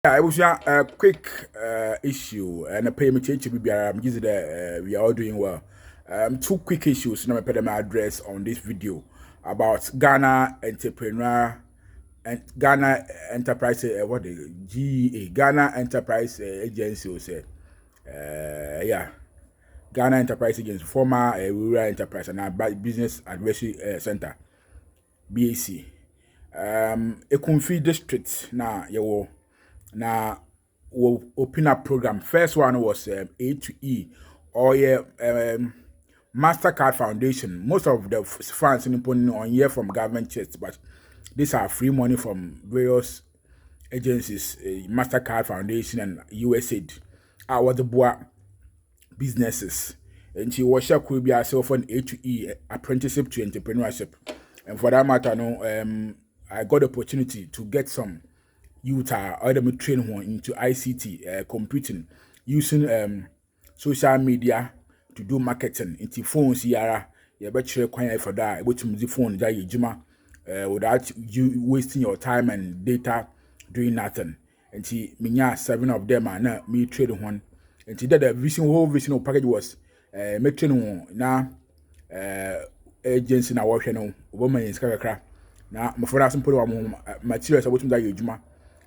Yeah, it was a quick issue and a payment change to be I'm using that we are all doing well. Two quick issues now I put my address on this video about Ghana entrepreneur and Ghana enterprise what the GA Ghana Enterprise Agency will say yeah Ghana Enterprise Agency former rural enterprise and business advisory center BAC Ekumfi district na yawo na we open up program. First one was A to E or MasterCard Foundation. Most of the funds in on here from government checks, but these are free money from various agencies, MasterCard Foundation and USAID. Our the boy businesses. And she was could be herself on A to E apprenticeship to entrepreneurship. And for that matter, no, I got the opportunity to get some youth or them train one into ICT computing using social media to do marketing into phones yara you better require for that which the phone that you juma without you wasting your time and data doing nothing and see me 7 of them are now me trade one and that the whole vision package was me train one now agency na work no woman is kakra na my father some put materials about that you juma.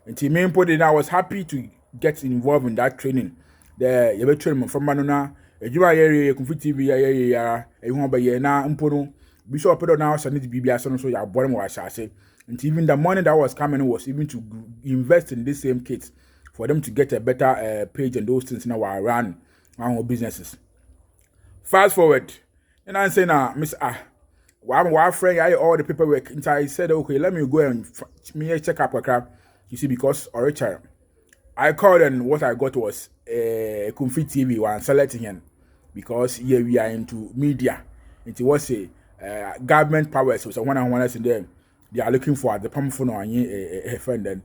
And the main point, I was happy to get involved in that training. The you train from Manona, a Juma area, Ekumfi TV, a home by na Mpono, Bishop Pedo now, so need to be so your bottom was I say. And even the money that was coming was even to invest in this same kits for them to get a better page and those things now I run our businesses. Fast forward, and I say now, Miss one friend, I all the paperwork. And I said, okay, let me go and me check up a crap. You see, because Richard, I called and what I got was Ekumfi TV one selecting him because here we are into media. It was a government power, so someone I want us in there. They are looking for the pump phone on a friend and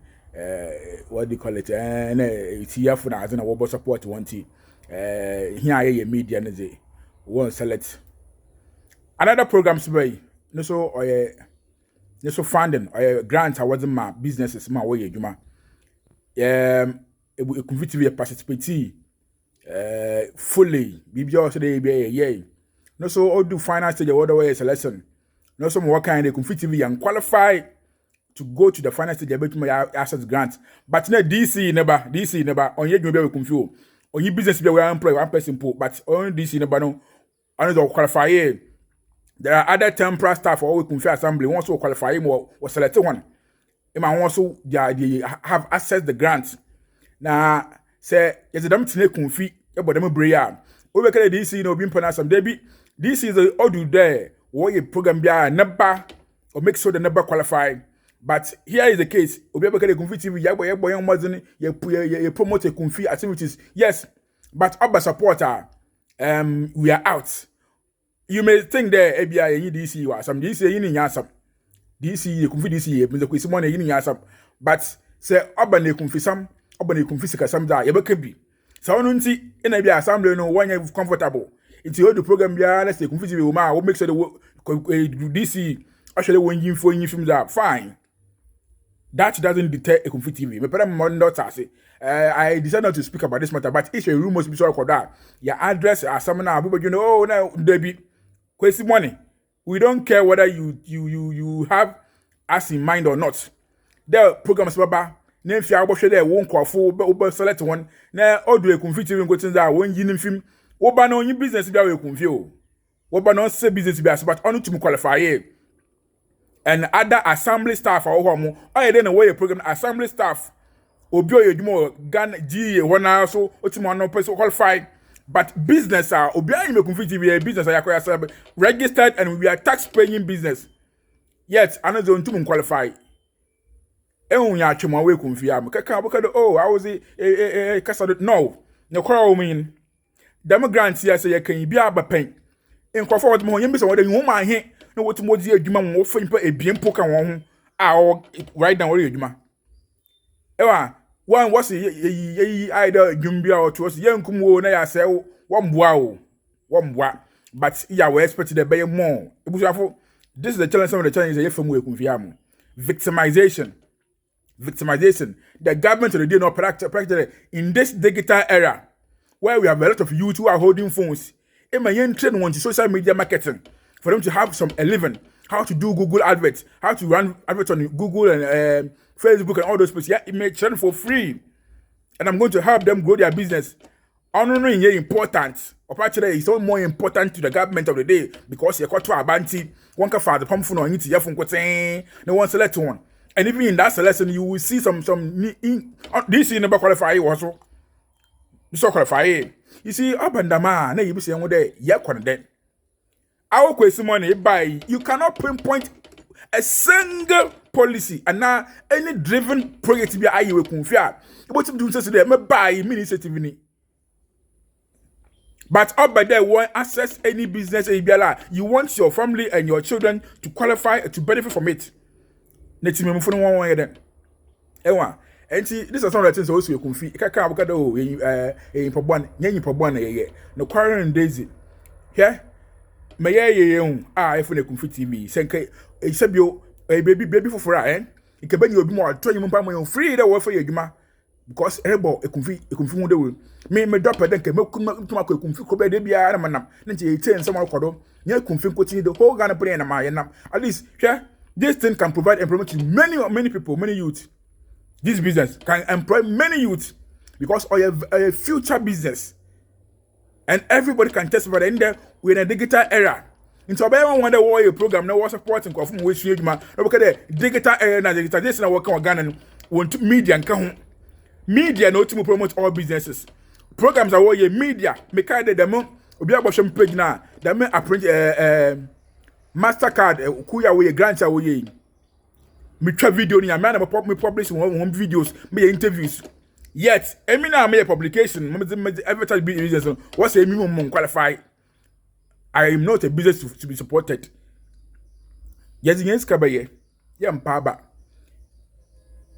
what do you call it? And it's here for now as a what support one T. Here I a media and they won't select another program. No so or so funding or grant I wasn't my businesses my way juma Ekumfi TV participate fully bibia so dey be yeah no so all do finance stage other way selection no so more kind Ekumfi TV and qualify to go to the finance stage about my assets grant but na DC never on ye juma be Ekumfi on your business be we employ one person but on DC never no another qualify. There are other temporary staff or Ekumfi assembly once to qualify him or select one. Him and also they have access the grants. Now say yes them tine Ekumfi but them bria. We be kele DC no be impona some dey be this is the order there what a program bia never or make sure they never qualify. But here is the case. Obi be kele Ekumfi TV ya boy mazini you promote Ekumfi activities. Yes, but our supporter we are out. You may think there ABI any DC was some DC in Yasam. DC Ekumfi DCE, the Quismon in Yasam. But say Urban Ekumfi some Urban Ekumfi some da Yabakebi. So on see in a assembly no one you comfortable. It's the program bia let's say Ekumfi Uma will make sure the DC actually when you for you films are fine. That doesn't deter Ekumfi TV. Me pera mo daughter say I decided not to speak about this matter, but if a room must be so called that. Your address are some now, people you know, oh now Debbie. Question money. We don't care whether you have us in mind or not. The program is baba. Name fi abo shede won kwafo be select one. Na odu Ekumfi TV go tin that won yin film. Wo ba no yin business bia we Ekumfi o. Wo ba no say business bia but onu to qualify here. And other assembly staff or homo. I dey na way program assembly staff. Obi oyedimo Ghana GA one so otimo no person qualify. But business are Obiani Ekumfi TV business are registered and we are tax paying business. Yet another one to qualify. Ya chuma we Ekumfi am. Oh, I was a casado. No call mean. Demo grants here say you can be a pen. In forward more you miss what you want my hand. No what more dear Juma more for a bien poker one. Right now, Juma. Ewa. One was either Jumbia or to us young Kumo na say one boa. But yeah, we expected to be more. This is the challenge. Some of the challenges from Ekumfi victimization. victimization. The government already not practice in this digital era where we have a lot of youth who are holding phones. It may train one to social media marketing for them to have a living. How to do Google adverts, how to run adverts on Google and Facebook and all those places. Yeah, it may train for free. And I'm going to help them grow their business. Honoring is important. Opportunity is more important to the government of the day because you're to a banty. One can find the pump phone or into your phone. No one select one. And even in that selection, you will see some this is never qualify also. You so qualify. You see, up and down, man, you be saying what they yeah content. Our question money by you cannot pinpoint a single policy and now any driven project to be I will confia. What you do today, me buy initiative. But up by there, won't access any business. You want your family and your children to qualify to benefit from it. Next me phone one way then. Ewa, and see this is some of the things also you confia. Kaka abukado in pobwan, nyanyi pobwan ye. No quarantine daisy. Here. Me ye if we confit TV. Senke sebio baby for it can be you be more 20 months free that work for you because ebo ekumfi mu de we me drop den ke me kuma ko ekumfi ko be de bia na manam na nche 18 some akodo nya ekumfi nkoti the whole Ghana brain na ma ye nam at least this thing can provide employment to many people, many youth. This business can employ many youth because of a future business. And everybody can testify in there we're in a digital era. Into a wonder why your program now was supporting from which you man. Look at the digital era and digitalization of working on Ghana want media and come media no to promote all businesses. Programs are why media make the demo obi aboshem page na the me apprint Mastercard kuya we grant away. Me try video ni man me publish one videos, me interviews. Yet, emi na me publication, me advertise business. What's a minimum qualify? I am not a business to be supported. Yes, yes, kabaye. Yam paba.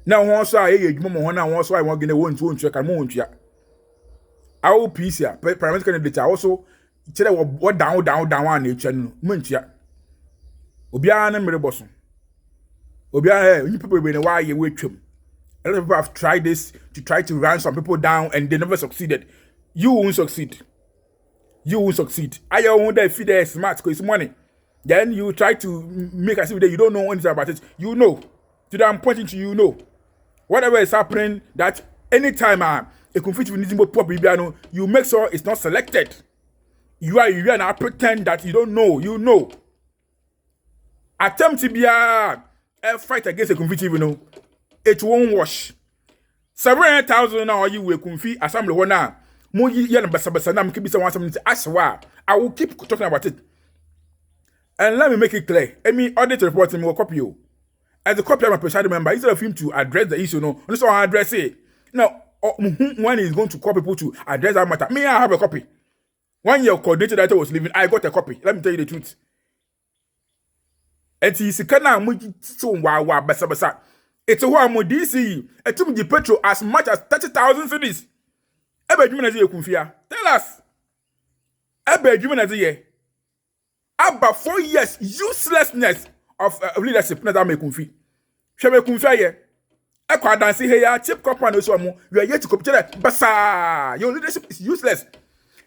Now once I once I want to one check and more check. I will piece here. Parliament candidate also tell what down one nature munchia. Obiana mereboson. Obiana, you people been why you wait him. A lot of people have tried this to try to run some people down and they never succeeded. You won't succeed. You won't succeed. I wonder if they're smart because it's money. Then you try to make us that you don't know anything about it. You know. Today I'm pointing to you know. Whatever is happening, that anytime a conflict with Nizimbo Pop, you make sure it's not selected. You are now pretend that you don't know. You know. Attempt to be a fight against a conflict, it won't wash. 700,000 now you will confuse assembly one now. Moyi yan basa na mkibi someone something aswa. I will keep talking about it. And let me make it clear. Any audit report me will copy you. As a copy of my presiding member, instead of him to address the issue, no, so I address it. Now, one is going to call people to address that matter. Me, I have a copy. 1 year coordinator that was leaving, I got a copy. Let me tell you the truth. And see, kana muji so wa basa. It's a one more DCE. It took the petrol as much as 30,000 cedis. Ebe jumi na ziye kumfia. Tell us. Ebe jumi na ziye. About 4 years uselessness of leadership. Na zame kumfi. Sheme kumfia ye. Eko adansi he ya chip company osu amu. You are yet to compete. Basa. Your leadership is useless.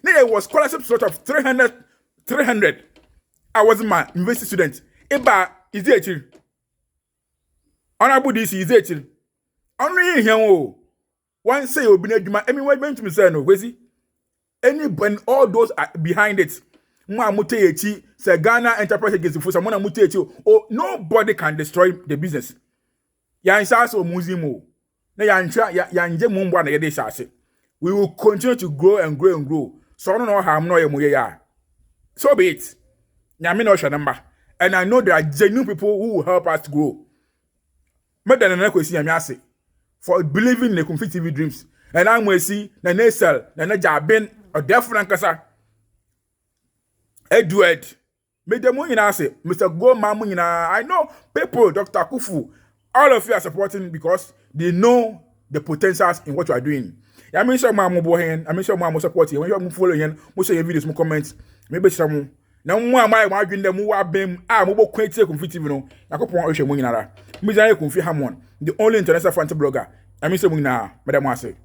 There was scholarship sort of 300. I was my university student. Eba is there chill. Honorable DC is it. Only here, one say you'll be I mean, what meant to me say no, Wezi? Any when all those are behind it, Mutechi, say Ghana Enterprise against for someone Mutechi, oh, nobody can destroy the business. Yansas or Muzimo. Yanje Mumba na Yade. We will continue to grow and grow and grow. So I don't know how I'm not a so be it. Yamino number. And I know there are genuine people who will help us to grow. More than an equation, for believing in the Ekumfi TV dreams. And I'm going to see the Nasal, the Najabin, or Defran Kasa. Edward, made the money say, Mr. Go Mamunina. I know people, Dr. Kufu, all of you are supporting because they know the potentials in what you are doing. I mean, some Mamu Bohen, I mean, some Mamu support you. When you are following, most of your videos, more comments, maybe some na mu ama ma adwin dem wa bem a mo bo kwenti Ekumfi TV no yakopon ohwe mu nyinara mi zan Ekumfi Hamon the only international fantasy blogger I mean say mu nyina madam ase